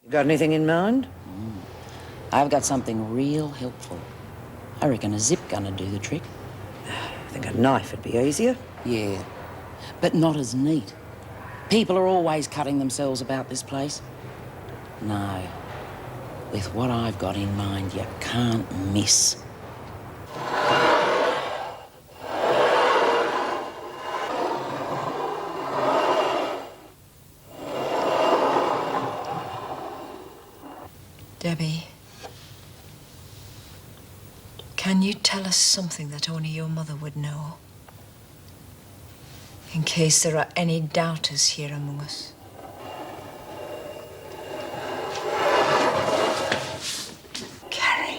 You got anything in mind? I've got something real helpful. I reckon a zip gun would do the trick. I think a knife would be easier. Yeah, but not as neat. People are always cutting themselves about this place. No, with what I've got in mind, you can't miss. Debbie, can you tell us something that only your mother would know? In case there are any doubters here among us. Carrie.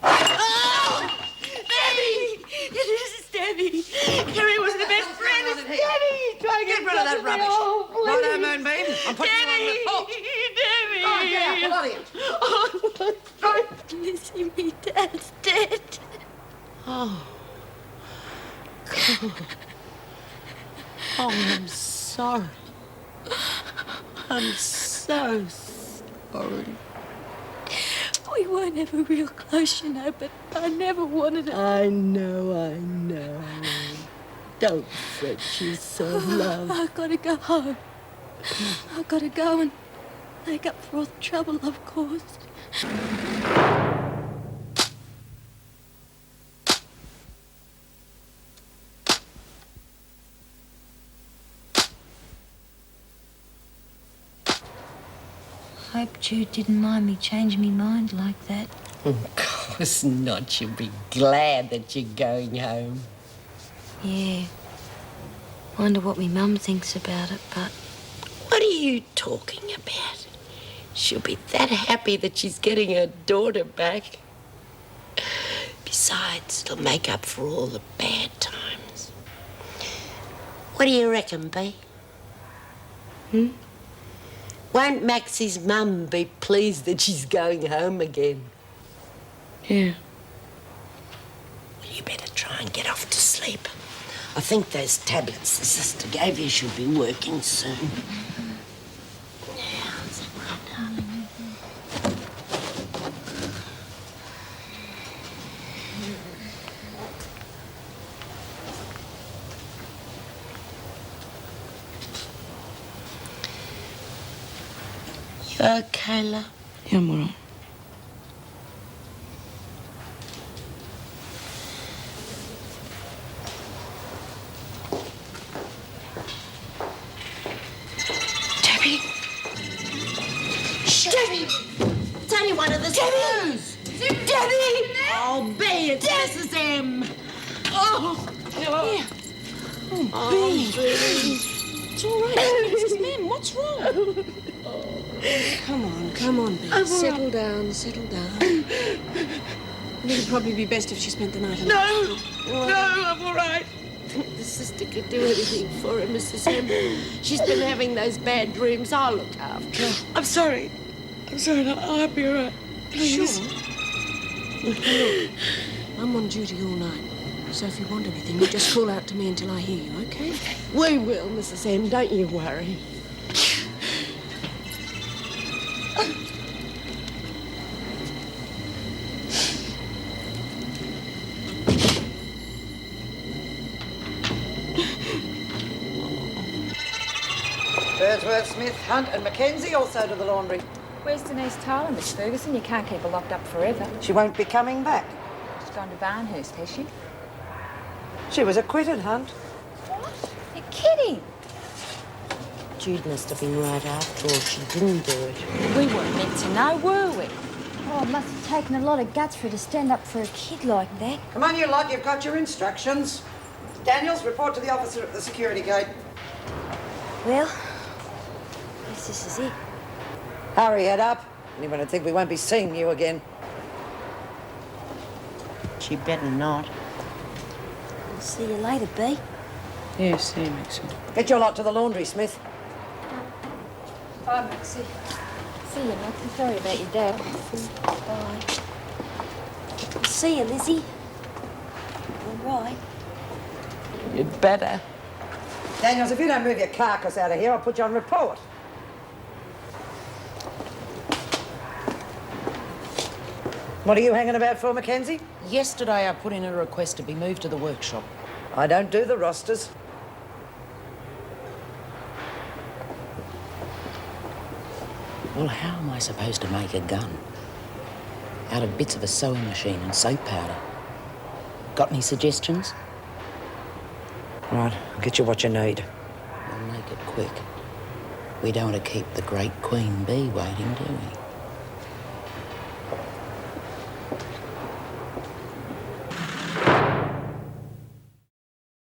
Oh! Debbie! This is Debbie. Carrie was the best friend. It's Debbie. Try to get rid of that rubbish. Oh, Righto, Moonbeam. I'm putting you on report. Debbie! Oh, get out. Get out of here. Oh, Lizzie, me dad's dead. Oh. God. Oh, I'm sorry. I'm so sorry. We weren't ever real close, you know, but I never wanted to. I know. Don't fret yourself, love. I've got to go home. I've got to go and make up for all the trouble I've caused. I hope Jude didn't mind me changing my mind like that. Of course not. You'll be glad that you're going home. Yeah. Wonder what my mum thinks about it, but... What are you talking about? She'll be that happy that she's getting her daughter back. Besides, it'll make up for all the bad times. What do you reckon, Bea? Won't Maxie's mum be pleased that she's going home again? Yeah. Well, you better try and get off to sleep. I think those tablets the sister gave you should be working soon. You okay, love? Yeah, I'm all right. Debbie! Debbie! It's only one of the screws! Debbie! Oh, Bea, it's Mrs. M. Oh! Oh, Bea! It's all right, Mrs. Mim. What's wrong? Come on, Bea. Settle down. I think it'd probably be best if she spent the night alone. No, I'm all right. The sister could do anything for her, Mrs. M. She's been having those bad dreams. I'll look after her. I'm sorry. I'll be all right. Please. Sure. Look, I'm on duty all night. So if you want anything, you just call out to me until I hear you, okay? We will, Mrs. M. Don't you worry. Birdsworth, Smith, Hunt and Mackenzie also to the laundry. Where's Denise Tyler, Miss Ferguson? You can't keep her locked up forever. She won't be coming back. She's gone to Barnhurst, has she? She was acquitted, Hunt. What? You're kidding. Jude must have been right after all. She didn't do it. We weren't meant to know, were we? Oh, it must have taken a lot of guts for her to stand up for a kid like that. Come on, you lot. You've got your instructions. Daniels, report to the officer at the security gate. Well, I guess this is it. Hurry, head up. Anyone would think we won't be seeing you again. She better not. I'll see you later, Bea. Yeah, see you, Maxie. Get your lot to the laundry, Smith. Bye, Maxie. See you, Max. I'm sorry about your dad. Bye. See you, Lizzie. All right. You'd better. Daniels, if you don't move your carcass out of here, I'll put you on report. What are you hanging about for, Mackenzie? Yesterday I put in a request to be moved to the workshop. I don't do the rosters. Well, how am I supposed to make a gun? Out of bits of a sewing machine and soap powder. Got any suggestions? Right, I'll get you what you need. We'll make it quick. We don't want to keep the great Queen Bee waiting, do we?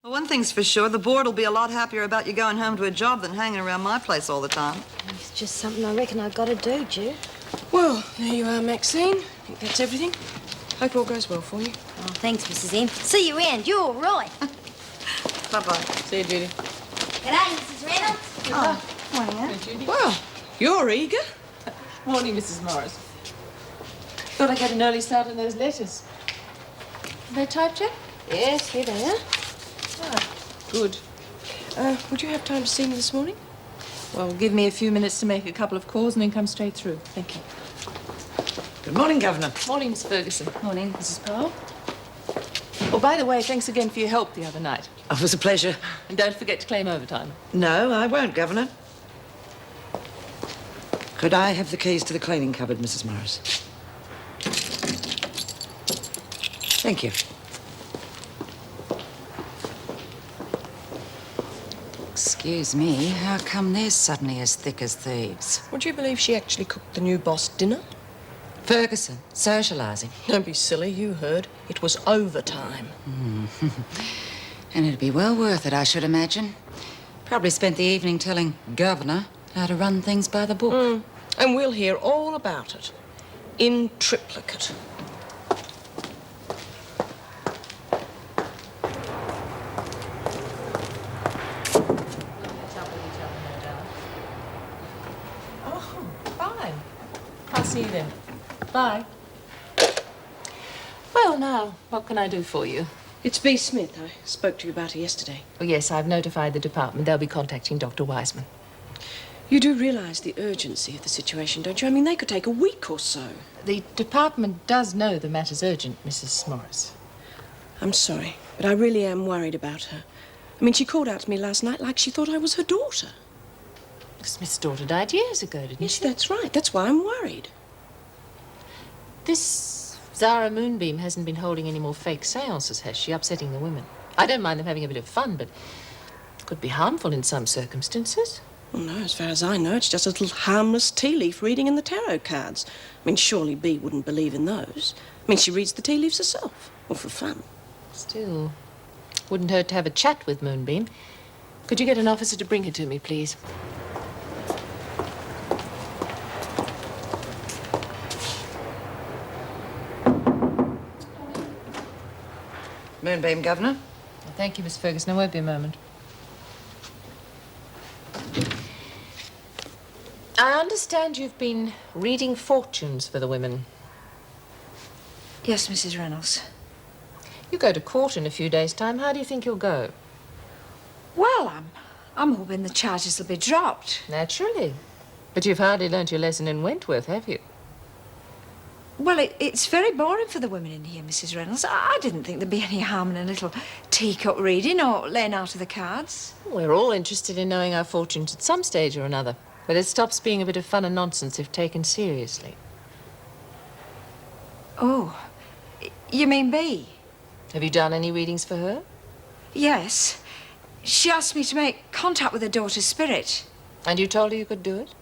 Well, one thing's for sure, the board will be a lot happier about you going home to a job than hanging around my place all the time. It's just something I reckon I've got to do, Ju. Well, there you are, Maxine. I think that's everything. Hope all goes well for you. Oh, thanks, Mrs. M. See you round. You're all right. Bye-bye. See you, Judy. G'day, Mrs. Reynolds. Oh, morning, Anne. Well, you're eager. Morning, Mrs. Morris. Thought I'd get an early start on those letters. Are they typed yet? Yes, here they are. Ah, Good. Would you have time to see me this morning? well, give me a few minutes to make a couple of calls and then come straight through. Thank you. Good morning, Governor. Morning, Miss Ferguson. Morning, Mrs. Powell. Oh, by the way, thanks again for your help the other night. Oh, it was a pleasure. And don't forget to claim overtime. No, I won't, Governor. Could I have the keys to the cleaning cupboard, Mrs. Morris? Thank you. Excuse me, how come they're suddenly as thick as thieves? Would you believe she actually cooked the new boss dinner? Ferguson, socialising. Don't be silly, you heard. It was overtime. And it'd be well worth it, I should imagine. Probably spent the evening telling Governor how to run things by the book. And we'll hear all about it. In triplicate. Oh, fine. I'll see you then. Bye. Well, now, what can I do for you? It's B. Smith. I spoke to you about her yesterday. Oh, yes, I've notified the department. They'll be contacting Dr. Wiseman. You do realise the urgency of the situation, don't you? I mean, they could take a week or so. The department does know the matter's urgent, Mrs. Morris. I'm sorry, but I really am worried about her. I mean, she called out to me last night like she thought I was her daughter. Smith's daughter died years ago, didn't Yes, she? that's right. That's why I'm worried. This Zara Moonbeam hasn't been holding any more fake seances, has she? Upsetting the women. I don't mind them having a bit of fun, but it could be harmful in some circumstances. Well, no, as far as I know, it's just a little harmless tea leaf reading in the tarot cards. I mean, surely B wouldn't believe in those. I mean, she reads the tea leaves herself. Or for fun. Still, wouldn't hurt to have a chat with Moonbeam. Could you get an officer to bring her to me, please? Moonbeam, Governor. Thank you, Miss Ferguson. I won't be a moment. I understand you've been reading fortunes for the women. Yes, Mrs. Reynolds. You go to court in a few days' time. How do you think you'll go? Well, I'm hoping the charges will be dropped. Naturally. But you've hardly learnt your lesson in Wentworth, have you? Well, it's very boring for the women in here, Mrs. Reynolds. I didn't think there'd be any harm in a little teacup reading or laying out of the cards. We're all interested in knowing our fortunes at some stage or another. But it stops being a bit of fun and nonsense if taken seriously. Oh, you mean B? Have you done any readings for her? Yes. She asked me to make contact with her daughter's spirit. And you told her you could do it?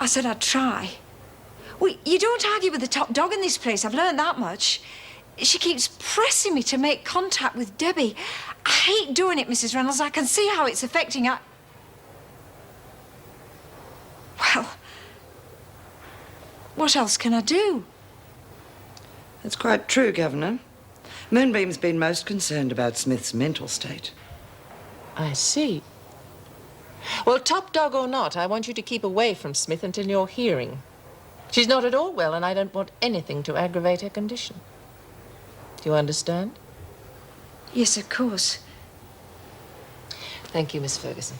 I said I'd try. Well, you don't argue with the top dog in this place. I've learned that much. She keeps pressing me to make contact with Debbie. I hate doing it, Mrs. Reynolds. I can see how it's affecting her. Well, what else can I do? That's quite true, Governor. Moonbeam's been most concerned about Smith's mental state. I see. Well, top dog or not, I want you to keep away from Smith until your hearing. She's not at all well, and I don't want anything to aggravate her condition. Do you understand? Yes, of course. Thank you, Miss Ferguson.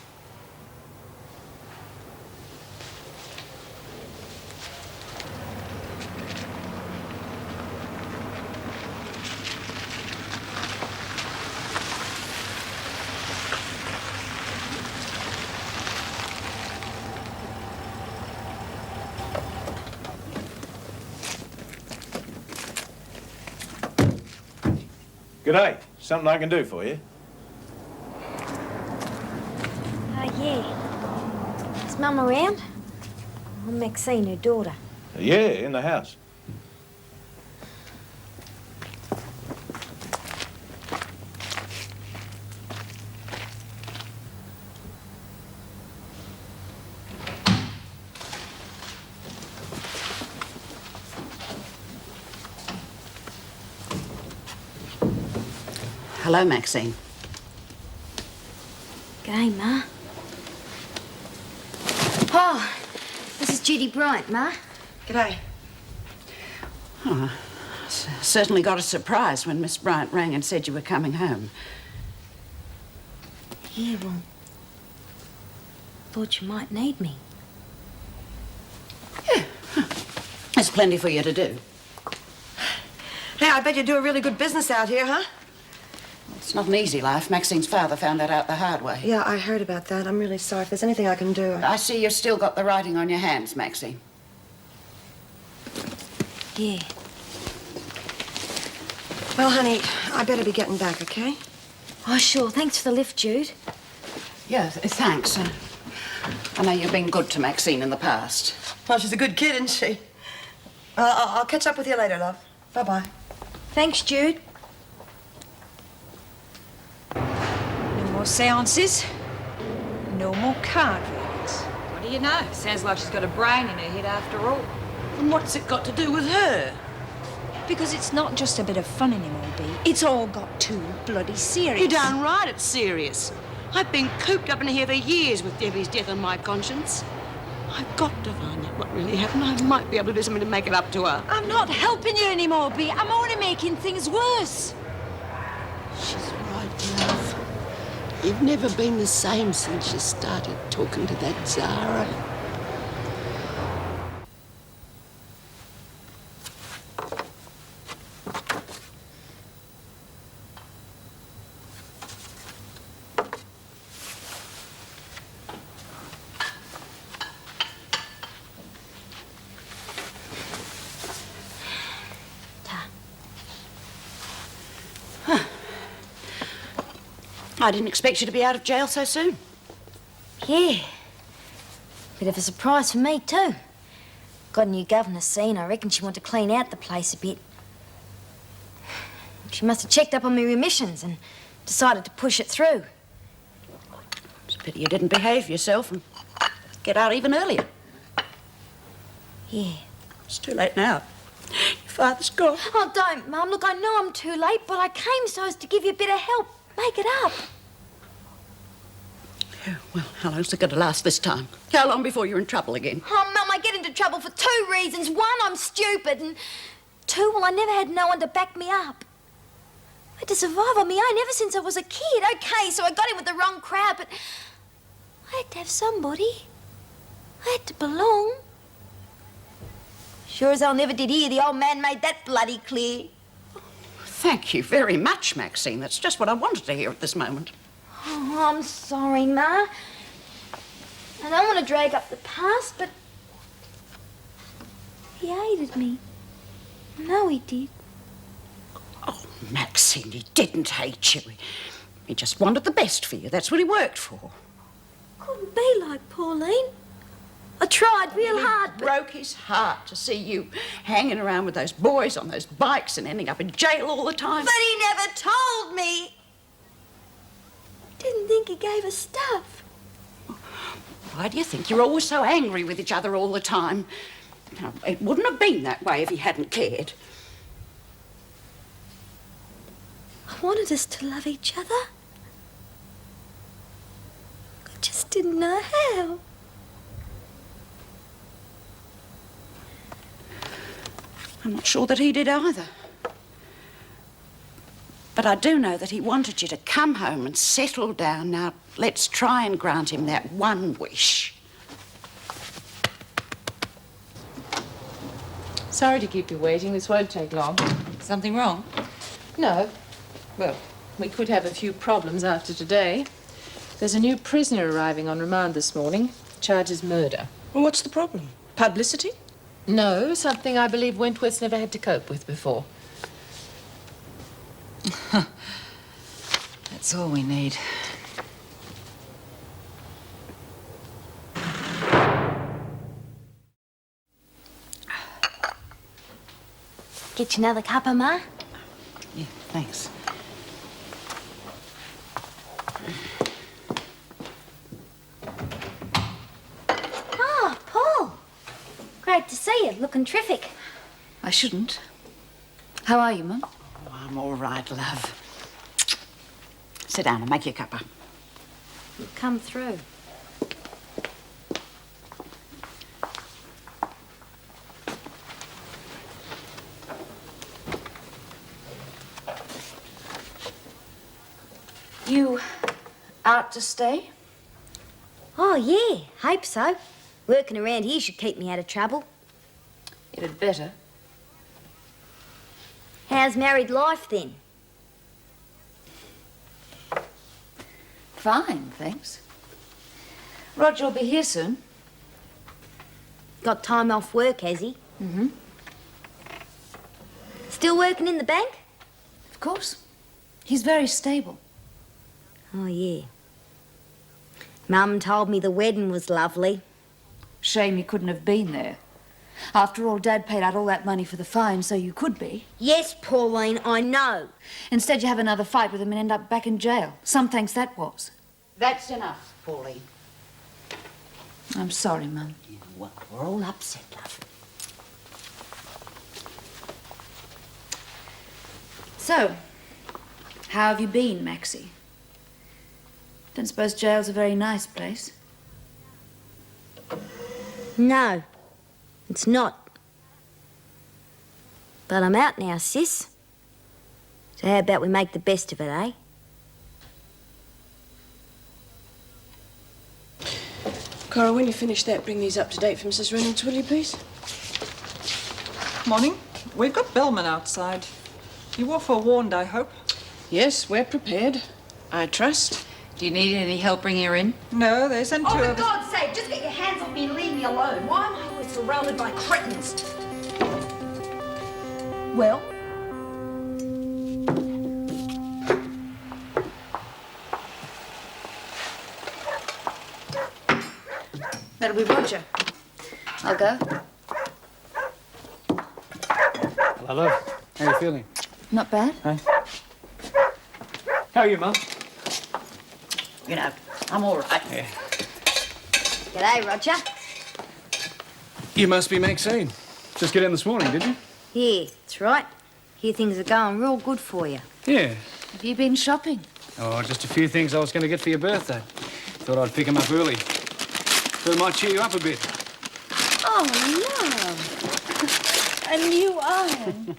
G'day. Something I can do for you? Yeah. Is Mum around? I'm Maxine, her daughter. Yeah, in the house. Hello, Maxine. G'day, Ma. Oh, this is Judy Bryant, Ma. G'day. Oh, certainly got a surprise when Miss Bryant rang and said you were coming home. Yeah, well, thought you might need me. Yeah, there's plenty for you to do. Hey, I bet you do a really good business out here, huh? It's not an easy life. Maxine's father found that out the hard way. Yeah, I heard about that. I'm really sorry. If there's anything I can do... I see you've still got the writing on your hands, Maxine. Yeah. Well, honey, I better be getting back, okay? Oh, sure. Thanks for the lift, Jude. Yeah, thanks. I know you've been good to Maxine in the past. Well, she's a good kid, isn't she? I'll catch up with you later, love. Bye-bye. Thanks, Jude. No more seances. No more card readings. What do you know? Sounds like she's got a brain in her head after all. And what's it got to do with her? Because it's not just a bit of fun anymore, Bea. It's all got too bloody serious. You're darn right it's serious. I've been cooped up in here for years with Debbie's death on my conscience. I've got to find out what really happened. I might be able to do something to make it up to her. I'm not helping you anymore, Bea. I'm only making things worse. She's right, love. You've never been the same since you started talking to that Zara. I didn't expect you to be out of jail so soon. Yeah. Bit of a surprise for me, too. Got a new governor seen. I reckon she wanted to clean out the place a bit. She must have checked up on my remissions and decided to push it through. It's a pity you didn't behave yourself and get out even earlier. Yeah. It's too late now. Your father's gone. Oh, don't, Mum. Look, I know I'm too late, but I came so as to give you a bit of help. Make it up. Yeah, well, how long's it going to last this time? How long before you're in trouble again? Oh, Mum, I get into trouble for two reasons. One, I'm stupid, and two, well, I never had no one to back me up. I had to survive on my own ever since I was a kid. Okay, so I got in with the wrong crowd, but I had to have somebody. I had to belong. Sure as hell never did hear. The old man made that bloody clear. Thank you very much, Maxine. That's just what I wanted to hear at this moment. Oh, I'm sorry, Ma. I don't want to drag up the past, but he hated me. I know he did. Oh, Maxine, he didn't hate you. He just wanted the best for you. That's what he worked for. Couldn't be like Pauline. I tried real hard, but... Broke his heart to see you hanging around with those boys on those bikes and ending up in jail all the time. But he never told me. Didn't think he gave us stuff. Why do you think you're always so angry with each other all the time? Now, it wouldn't have been that way if he hadn't cared. I wanted us to love each other. I just didn't know how. I'm not sure that he did either. But I do know that he wanted you to come home and settle down. Now, let's try and grant him that one wish. Sorry to keep you waiting. This won't take long. Something wrong? No. Well, we could have a few problems after today. There's a new prisoner arriving on remand this morning. Charges murder. Well, what's the problem? Publicity? No, something I believe Wentworth's never had to cope with before. That's all we need. Get you another cuppa, Ma? Yeah, thanks. Oh, Paul. Great to see you. Looking terrific. I shouldn't. How are you, Mum? Oh, I'm all right, love. Sit down and make your cuppa. You've come through. You out to stay? Oh, yeah. Hope so. Working around here should keep me out of trouble. It had better. How's married life, then? Fine, thanks. Roger will be here soon. Got time off work, has he? Mm-hmm. Still working in the bank? Of course. He's very stable. Oh, yeah. Mum told me the wedding was lovely. Shame you couldn't have been there. After all, Dad paid out all that money for the fine, so you could be. Yes, Pauline, I know. Instead, you have another fight with him and end up back in jail. Some thanks that was. That's enough, Pauline. I'm sorry, Mum. Yeah, well, we're all upset, love. So, how have you been, Maxie? Don't suppose jail's a very nice place. No, it's not. But I'm out now, sis. So how about we make the best of it, eh? Cora, when you finish that, bring these up to date for Mrs. Reynolds, will you, please? Morning. We've got bellman outside. You were forewarned, I hope. Yes, we're prepared. I trust. Do you need any help bringing her in? No, they sent two Oh, for of us. God's sake, just get your hands off me and leave me alone. Why am I always surrounded by cretins? Well? That'll be Roger. I'll go. Hello, love. How are you feeling? Not bad. Hey? How are you, Mum? You know, I'm all right. Yeah. G'day, Roger. You must be Maxine. Just get in this morning, did you? Yeah, that's right. Hear things are going real good for you. Yeah. Have you been shopping? Oh, just a few things I was going to get for your birthday. Thought I'd pick 'em up early. Thought it might cheer you up a bit. Oh, love. A new iron.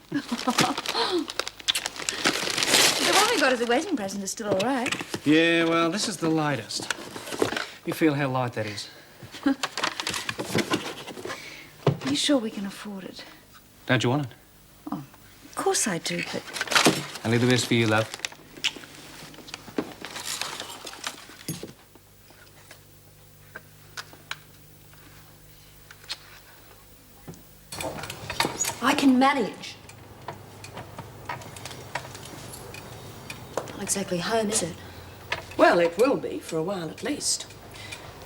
The one we got as a wedding present is still all right. Yeah, well, this is the lightest. You feel how light that is? Are you sure we can afford it? Don't you want it? Of course I do, but... I'll leave the best for you, love. I can manage. Not exactly home, is it? Well, it will be, for a while at least.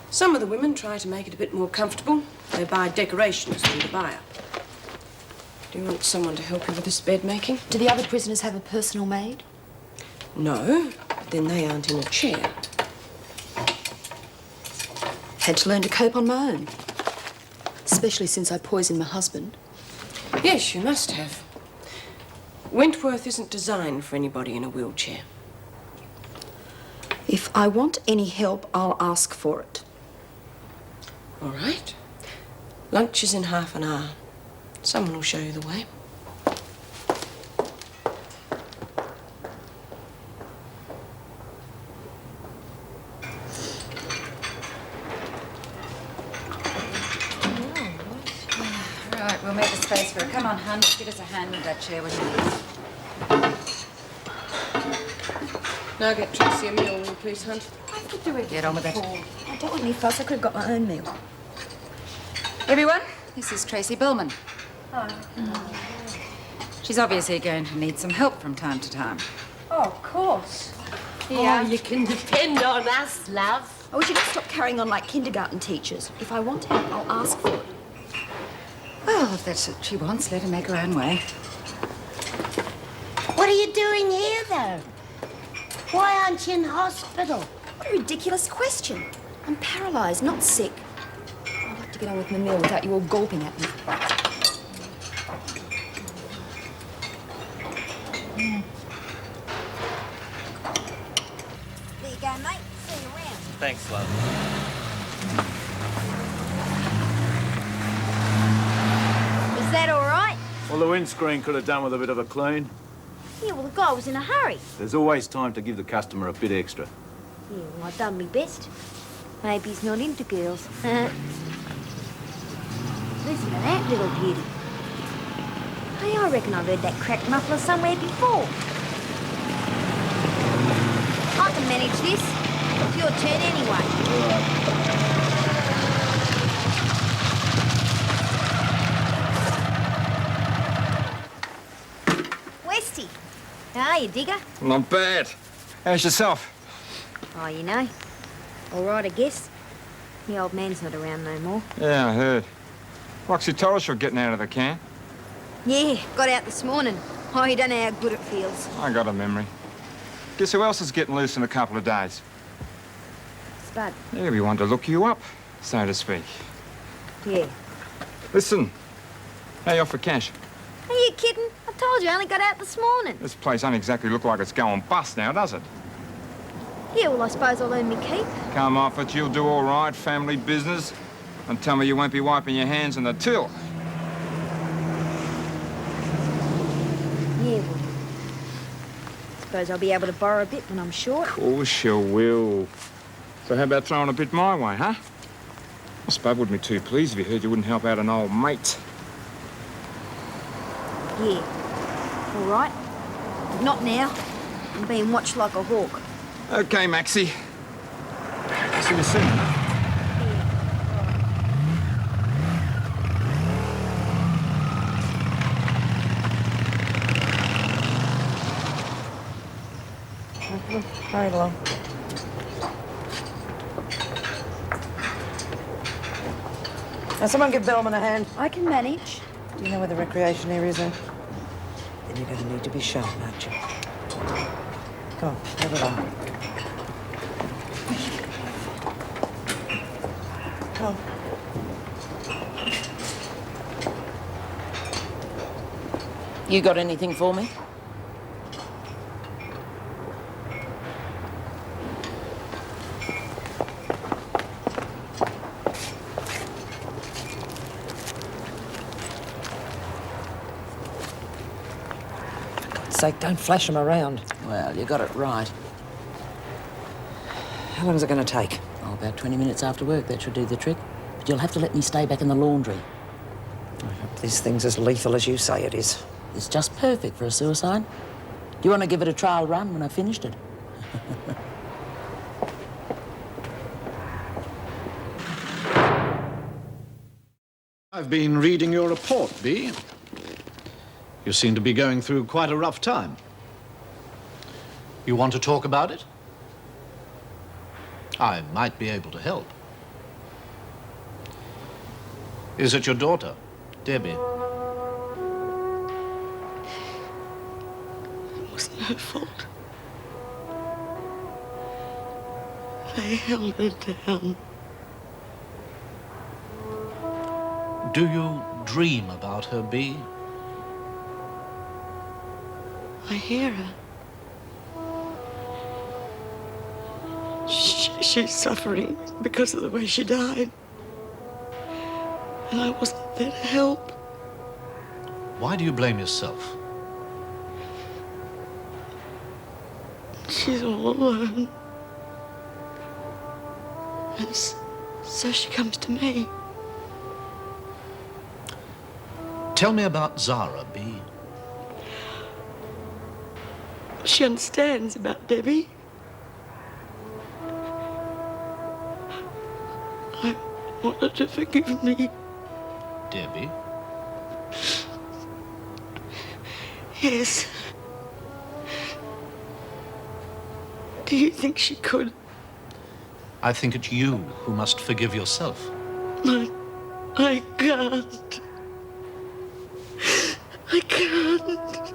Some of the women try to make it a bit more comfortable. They buy decorations through the buyer. Do you want someone to help you with this bed making? Do the other prisoners have a personal maid? No, but then they aren't in a chair. Had to learn to cope on my own. Especially since I poisoned my husband. Yes, you must have. Wentworth isn't designed for anybody in a wheelchair. If I want any help, I'll ask for it. All right. Lunch is in half an hour. Someone will show you the way. Right, we'll make a space for her. Come on, hun. Give us a hand with that chair, will you? Now get Tracy a meal, will you please, Hunt? I could do it. Get on with it. I don't want any fuss. I could have got my own meal. Everyone, this is Tracy Billman. Oh. She's obviously going to need some help from time to time. Oh, of course. Oh, you can depend on us, love. I wish you'd stop carrying on like kindergarten teachers. If I want help, I'll ask for it. Well, if that's what she wants, let her make her own way. What are you doing here, though? Why aren't you in hospital? What a ridiculous question. I'm paralysed, not sick. I'd like to get on with my meal without you all gulping at me. There you go, mate. See you around. Thanks, love. Is that all right? Well, the windscreen could have done with a bit of a clean. Yeah, well, the guy was in a hurry. There's always time to give the customer a bit extra. Yeah, well, I've done my best. Maybe he's not into girls. Listen to that little beauty. Hey, I reckon I've heard that cracked muffler somewhere before. I can manage this. It's your turn anyway. Westy, how are you, digger? Not bad. How's yourself? Oh, you know. All right, I guess. The old man's not around no more. Yeah, I heard. Roxy told us you're getting out of the can. Yeah, got out this morning. Oh, you don't know how good it feels. I got a memory. Guess who else is getting loose in a couple of days? Spud. Yeah, we want to look you up, so to speak. Yeah. Listen, how you off for cash? Are you kidding? I told you I only got out this morning. This place don't exactly look like it's going bust now, does it? Yeah, well, I suppose I'll earn me keep. Come off it, you'll do all right, family business. And tell me you won't be wiping your hands in the till. Yeah, well, suppose I'll be able to borrow a bit when I'm short. Of course you will. So how about throwing a bit my way, huh? Well, Spud wouldn't be too pleased if he heard you wouldn't help out an old mate. Yeah. All right. But not now. I'm being watched like a hawk. Okay, Maxie. See you soon, huh? Hurry along. Now, someone give Bellman a hand. I can manage. Do you know where the recreation areas are? Then you're going to need to be sharp, aren't you? Come on, move along. Come on. You got anything for me? Sake, don't flash them around. Well, you got it right. How long is it going to take? Oh, about 20 minutes after work, that should do the trick. But you'll have to let me stay back in the laundry. I hope this thing's as lethal as you say it is. It's just perfect for a suicide. Do you want to give it a trial run when I've finished it? I've been reading your report, Bee. You seem to be going through quite a rough time. You want to talk about it? I might be able to help. Is it your daughter, Debbie? It wasn't her fault. They held her down. Do you dream about her, Bee? I hear her. She's suffering because of the way she died. And I wasn't there to help. Why do you blame yourself? She's all alone. And so she comes to me. Tell me about Zara, Bee. She understands about Debbie. I want her to forgive me. Debbie? Yes. Do you think she could? I think it's you who must forgive yourself. I can't. I can't.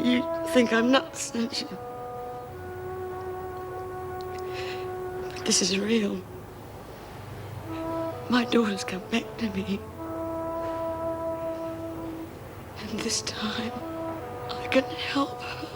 You think I'm nuts, don't you? But this is real. My daughter's come back to me. And this time, I can help her.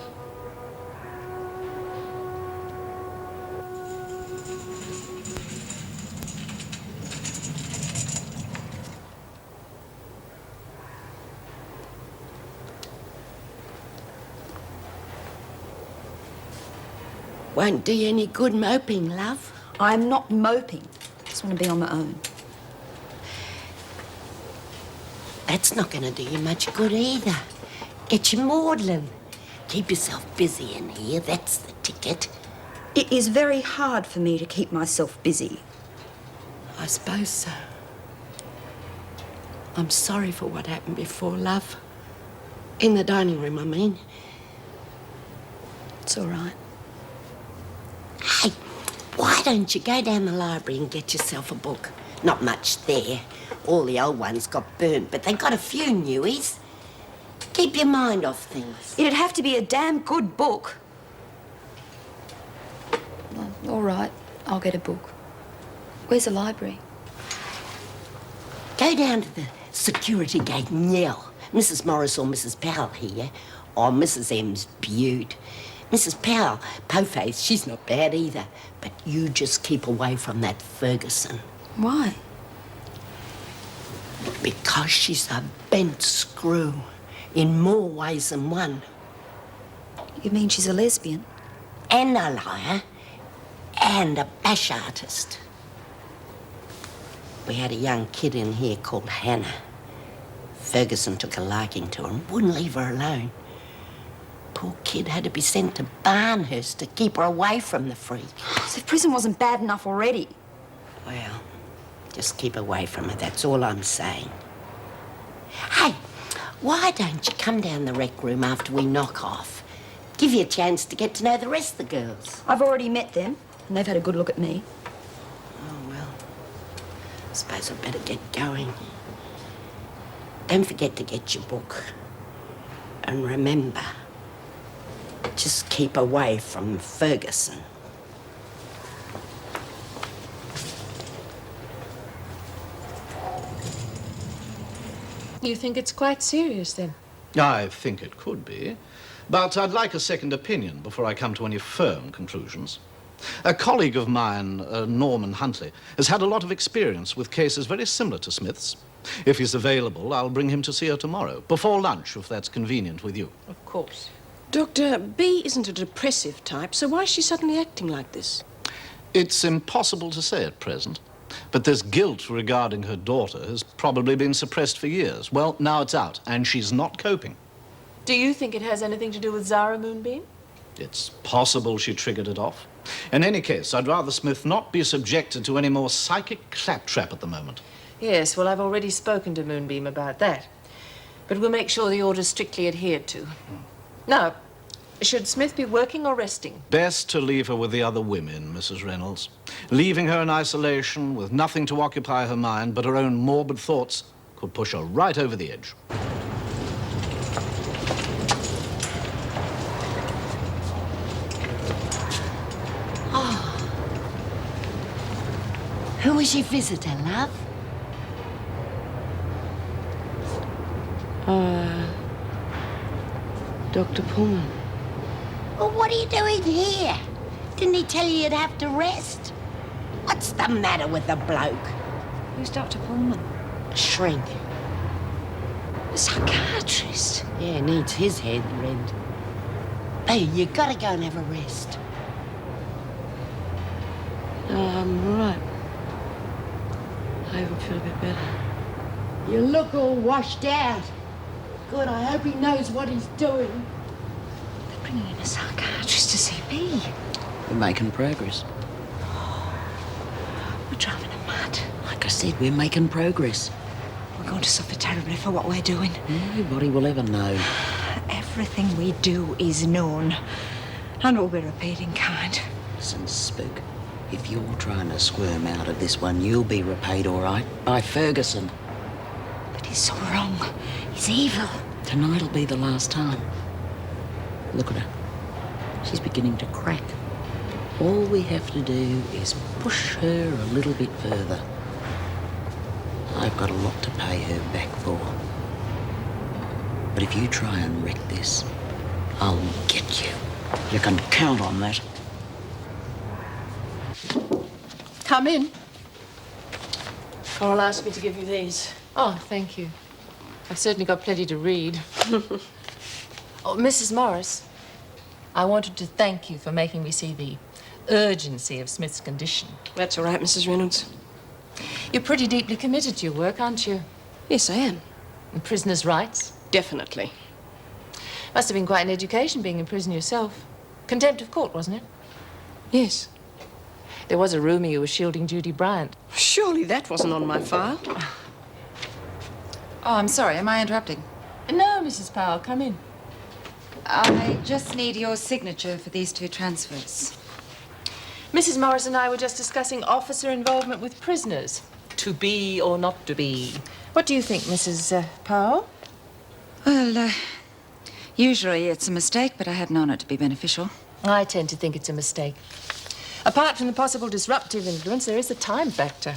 Won't do you any good moping, love. I'm not moping. I just want to be on my own. That's not going to do you much good either. Get you maudlin. Keep yourself busy in here, that's the ticket. It is very hard for me to keep myself busy. I suppose so. I'm sorry for what happened before, love. In the dining room, I mean. It's all right. Hey, why don't you go down the library and get yourself a book? Not much there. All the old ones got burnt, but they got a few newies. Keep your mind off things. It'd have to be a damn good book. Well, all right, I'll get a book. Where's the library? Go down to the security gate and yell. Mrs. Morris or Mrs. Powell here, or Mrs. M's beaut. Mrs. Powell, po-face, she's not bad either. But you just keep away from that Ferguson. Why? Because she's a bent screw in more ways than one. You mean she's a lesbian? And a liar. And a bash artist. We had a young kid in here called Hannah. Ferguson took a liking to her and wouldn't leave her alone. Poor kid had to be sent to Barnhurst to keep her away from the freak. So if prison wasn't bad enough already. Well, just keep away from her, that's all I'm saying. Hey, why don't you come down the rec room after we knock off? Give you a chance to get to know the rest of the girls. I've already met them, and they've had a good look at me. Oh, well, I suppose I'd better get going. Don't forget to get your book. And remember, just keep away from Ferguson. You think it's quite serious, then? I think it could be. But I'd like a second opinion before I come to any firm conclusions. A colleague of mine, Norman Huntley, has had a lot of experience with cases very similar to Smith's. If he's available, I'll bring him to see her tomorrow, before lunch, if that's convenient with you. Of course. Dr. B isn't a depressive type, so why is she suddenly acting like this? It's impossible to say at present, but this guilt regarding her daughter has probably been suppressed for years. Well, now it's out, and she's not coping. Do you think it has anything to do with Zara Moonbeam? It's possible she triggered it off. In any case, I'd rather Smith not be subjected to any more psychic claptrap at the moment. Yes, well, I've already spoken to Moonbeam about that. But we'll make sure the order's strictly adhered to. Now, should Smith be working or resting? Best to leave her with the other women, Mrs. Reynolds. Leaving her in isolation with nothing to occupy her mind but her own morbid thoughts could push her right over the edge. Oh. Who was your visitor, love? Dr. Pullman. Well, what are you doing here? Didn't he tell you you'd have to rest? What's the matter with the bloke? Who's Dr. Pullman? Shrink. A psychiatrist? Yeah, needs his head rent. Hey, you gotta go and have a rest. I'm all right. I even feel a bit better. You look all washed out. Good, I hope he knows what he's doing. They're bringing in a psychiatrist to see me. We're making progress. We're driving them mad. Like I said, we're making progress. We're going to suffer terribly for what we're doing. Nobody will ever know. everything we do is known. And we'll be repaid in kind. Listen, Spook, if you're trying to squirm out of this one, you'll be repaid all right by Ferguson. But he's so wrong. He's evil. Tonight'll be the last time. Look at her. She's beginning to crack. All we have to do is push her a little bit further. I've got a lot to pay her back for. But if you try and wreck this, I'll get you. You can count on that. Come in. Coral asked me to give you these. Oh, thank you. I've certainly got plenty to read. Oh, Mrs. Morris, I wanted to thank you for making me see the urgency of Smith's condition. That's all right, Mrs. Reynolds. You're pretty deeply committed to your work, aren't you? Yes, I am. And prisoners' rights? Definitely. Must have been quite an education being in prison yourself. Contempt of court, wasn't it? Yes. There was a rumour you were shielding Judy Bryant. Surely that wasn't on my file. Oh, I'm sorry. Am I interrupting? No, Mrs. Powell, come in. I just need your signature for these 2 transfers. Mrs. Morris and I were just discussing officer involvement with prisoners. To be or not to be. What do you think, Mrs. Powell? Well, usually it's a mistake, but I hadn't known it to be beneficial. I tend to think it's a mistake. Apart from the possible disruptive influence, there is the time factor.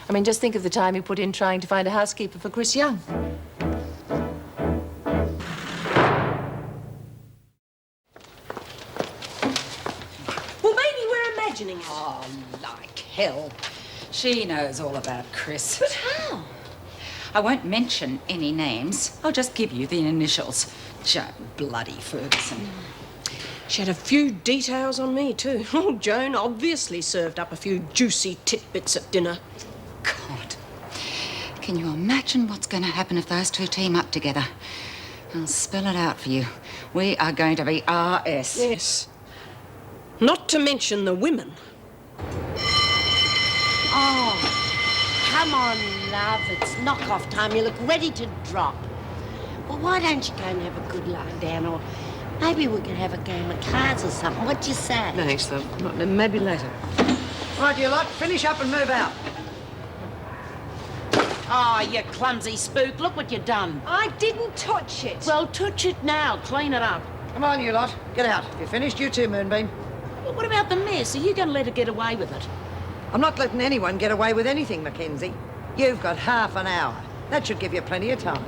I mean, just think of the time you put in trying to find a housekeeper for Chris Young. Well, maybe we're imagining it. Oh, like hell. She knows all about Chris. But how? I won't mention any names. I'll just give you the initials. Joan bloody Ferguson. She had a few details on me, too. Oh, Joan obviously served up a few juicy tidbits at dinner. God. Can you imagine what's going to happen if those 2 team up together? I'll spell it out for you. We are going to be RS. Yes. Not to mention the women. Oh, come on, love. It's knock-off time. You look ready to drop. Well, why don't you go and have a good lie down, or maybe we could have a game of cards or something. What do you say? Thanks, love. Maybe later. Right, you lot, finish up and move out. Oh, you clumsy Spook. Look what you've done. I didn't touch it. Well, touch it now. Clean it up. Come on, you lot. Get out. If you're finished, you too, Moonbeam. Well, what about the mess? Are you going to let her get away with it? I'm not letting anyone get away with anything, Mackenzie. You've got half an hour. That should give you plenty of time.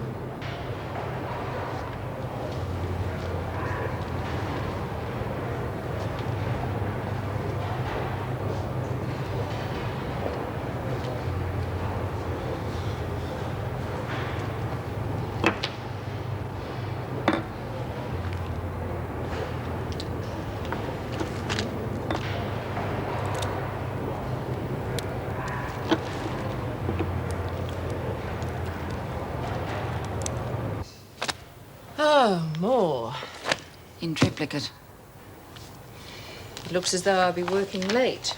Oh, more. In triplicate. It looks as though I'll be working late.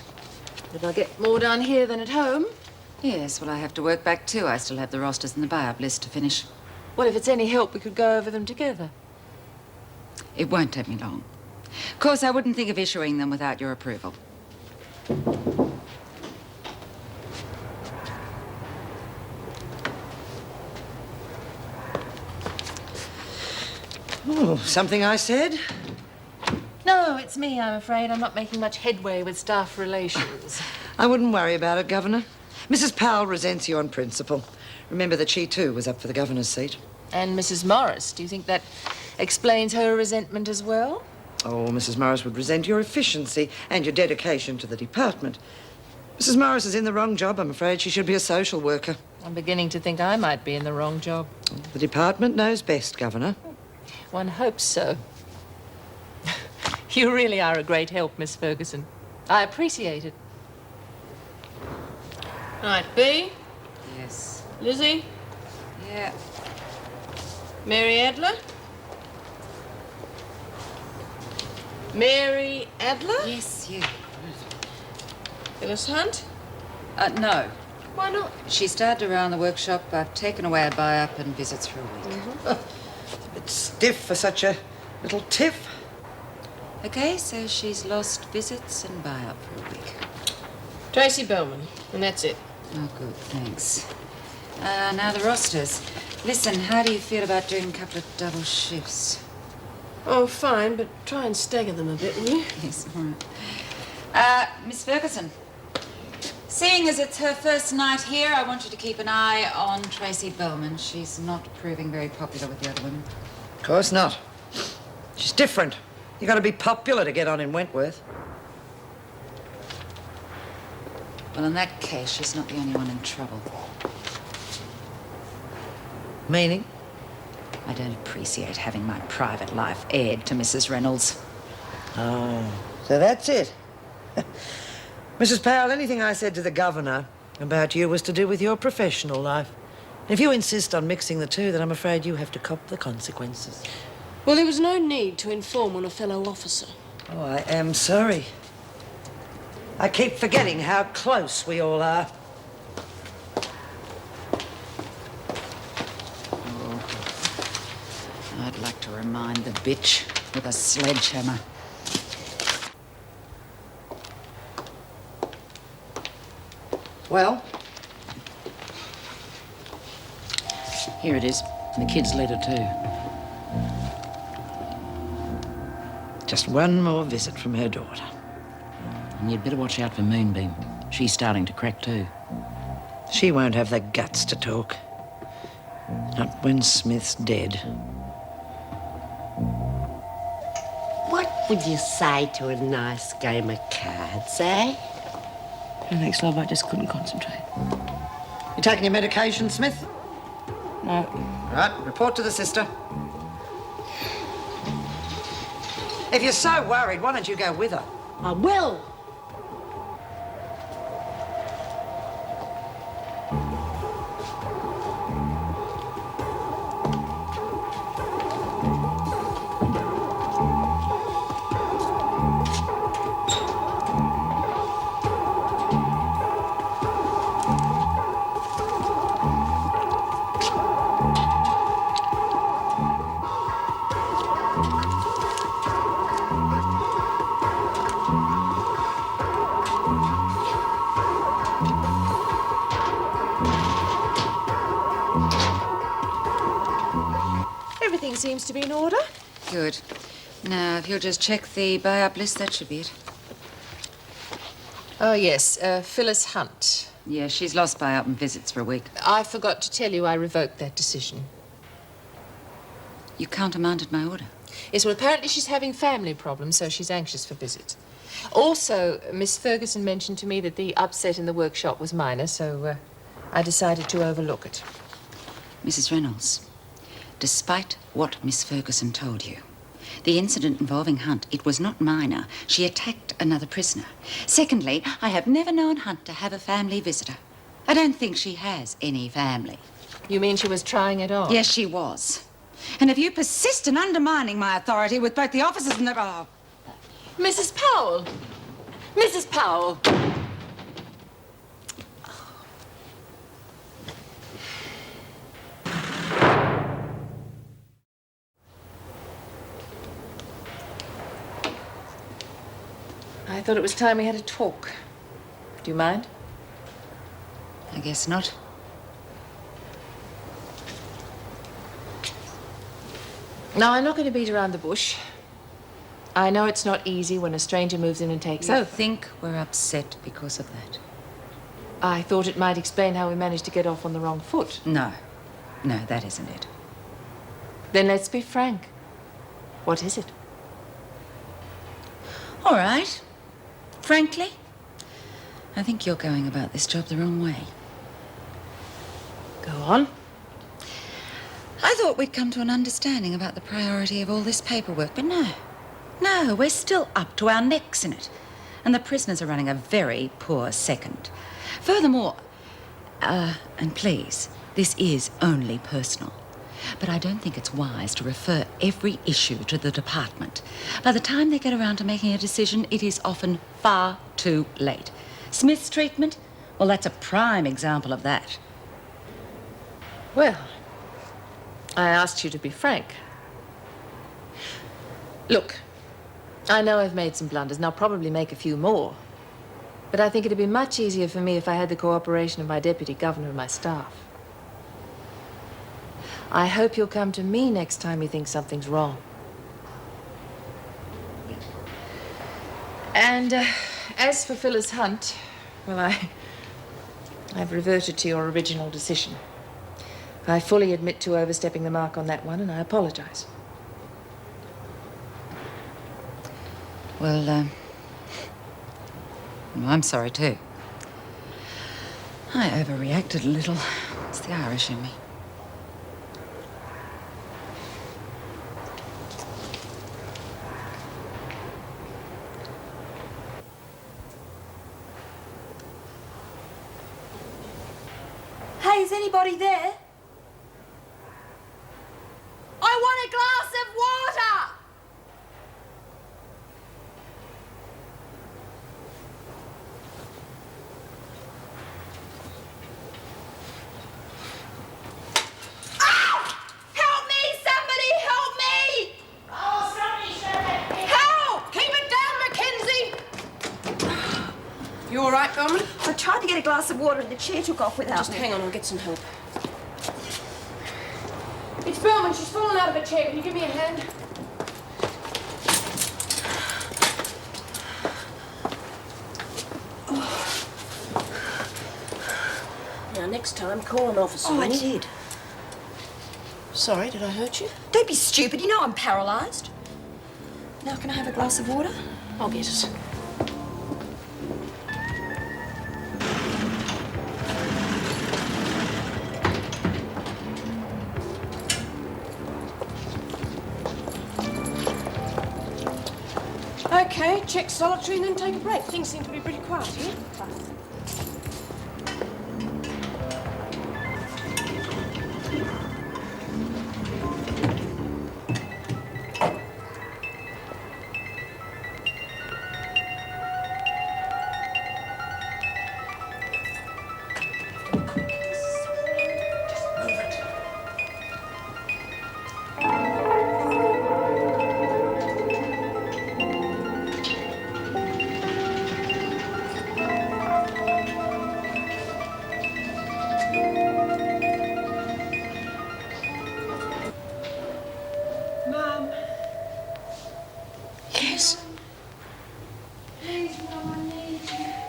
Did I get more done here than at home? Yes, well, I have to work back too. I still have the rosters and the buy-up list to finish. Well, if it's any help, we could go over them together. It won't take me long. Of course, I wouldn't think of issuing them without your approval. Oh, something I said? No, it's me, I'm afraid. I'm not making much headway with staff relations. I wouldn't worry about it, Governor. Mrs. Powell resents you on principle. Remember that she, too, was up for the governor's seat. And Mrs. Morris, do you think that explains her resentment as well? Oh, Mrs. Morris would resent your efficiency and your dedication to the department. Mrs. Morris is in the wrong job, I'm afraid. She should be a social worker. I'm beginning to think I might be in the wrong job. The department knows best, Governor. One hopes so. You really are a great help, Miss Ferguson. I appreciate it. Right, B. Yes. Lizzie. Yeah. Mary Adler. Mary Adler? Yes, you. Phyllis Hunt? No. Why not? She started around the workshop. I've taken away a buy-up and visits for a week. A bit stiff for such a little tiff. Okay, so she's lost visits and buy-up for a week. Tracy Bowman, and that's it. Oh, good, thanks. Now the rosters. Listen, how do you feel about doing a couple of double shifts? Oh, fine, but try and stagger them a bit, will you? Yes, all right. Miss Ferguson, seeing as it's her first night here, I want you to keep an eye on Tracy Bowman. She's not proving very popular with the other women. Of course not. She's different. You got to be popular to get on in Wentworth. Well, in that case, she's not the only one in trouble. Meaning? I don't appreciate having my private life aired to Mrs. Reynolds. Oh, so that's it. Mrs. Powell, anything I said to the governor about you was to do with your professional life. If you insist on mixing the two, then I'm afraid you have to cop the consequences. Well, there was no need to inform on a fellow officer. Oh, I am sorry. I keep forgetting how close we all are. Oh, I'd like to remind the bitch with a sledgehammer. Well? Here it is. The kid's letter, too. Just one more visit from her daughter. And you'd better watch out for Moonbeam. She's starting to crack, too. She won't have the guts to talk. Not when Smith's dead. What would you say to a nice game of cards, eh? Thanks, love. I just couldn't concentrate. You taking your medication, Smith? No. Right, report to the sister. If you're so worried, why don't you go with her? I will. Everything seems to be in order. Good. Now, if you'll just check the buy-up list, that should be it. Oh, yes, Phyllis Hunt. Yeah, she's lost buy-up and visits for a week. I forgot to tell you I revoked that decision. You countermanded my order. Yes, well, apparently she's having family problems, so she's anxious for visits. Also, Miss Ferguson mentioned to me that the upset in the workshop was minor, so I decided to overlook it. Mrs. Reynolds, despite what Miss Ferguson told you, the incident involving Hunt, it was not minor. She attacked another prisoner. Secondly, I have never known Hunt to have a family visitor. I don't think she has any family. You mean she was trying it on? Yes, she was. And if you persist in undermining my authority with both the officers and the... Oh. Mrs. Powell! Mrs. Powell! I thought it was time we had a talk. Do you mind? I guess not. Now, I'm not going to beat around the bush. I know it's not easy when a stranger moves in and takes You over. think we're upset because of that? I thought it might explain how we managed to get off on the wrong foot. No. No, that isn't it. Then let's be frank. What is it? All right. Frankly, I think you're going about this job the wrong way. Go on. I thought we'd come to an understanding about the priority of all this paperwork, but no. No, we're still up to our necks in it. And the prisoners are running a very poor second. Furthermore, and please, this is only personal, but I don't think it's wise to refer every issue to the department. By the time they get around to making a decision, it is often far too late. Smith's treatment? Well, that's a prime example of that. Well, I asked you to be frank. Look, I know I've made some blunders, and I'll probably make a few more. But I think it'd be much easier for me if I had the cooperation of my deputy governor and my staff. I hope you'll come to me next time you think something's wrong. And as for Phyllis Hunt, well, I've reverted to your original decision. I fully admit to overstepping the mark on that one, and I apologize. Well, I'm sorry too. I overreacted a little. It's the Irish in me. Hey, is anybody there? I want a glass of water! Help me! Somebody help me! Oh, somebody shut that thing. Help! Keep it down, Mackenzie! You all right, Bowman? I tried to get a glass of water and the chair took off without Just me. hang on, I'll get some help. It's Bowman. She's fallen out of a chair. Can you give me a hand? Now, next time, call an officer. Oh, I will you? did. Sorry, did I hurt you? Don't be stupid. You know I'm paralysed. Now, can I have a glass of water? I'll get it. Okay, check solitary and then take a break. Things seem to be pretty quiet here.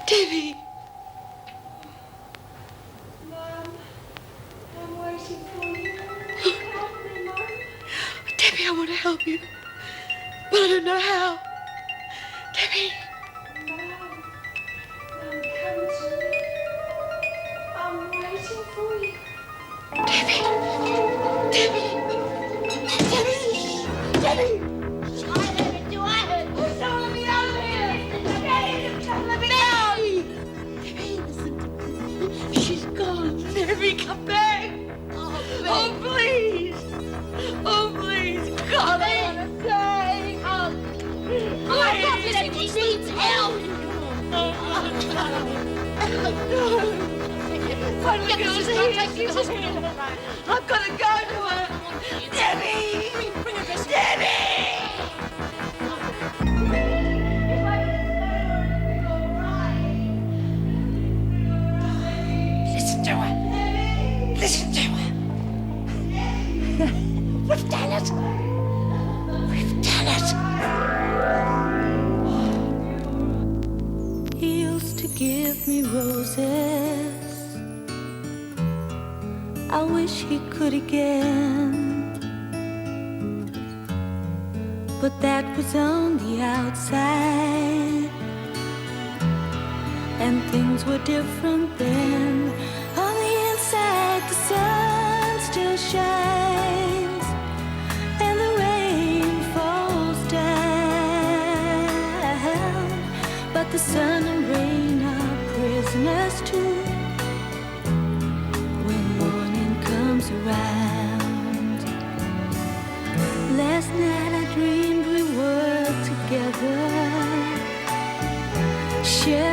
Debbie! Mum, I'm waiting for you. Help me, Mum. Debbie, I want to help you, but I don't know how. Debbie! Mum, come to me. I'm waiting for you. Debbie! Debbie! Debbie! Debbie! Debbie, come back! Oh, please! Oh, please! God, I want to die! Oh, my God, Debbie needs help! What are we going to do? I've got to go to her! Debbie! Bring her dressing. Debbie! Listen to her. Listen to her. We've done it. We've done it. He used to give me roses. I wish he could again. But that was on the outside, and things were different then. On the inside, the sun still shines, and the rain falls down. But the sun and rain are prisoners too when morning comes around. Last night I dreamed we were together, sharing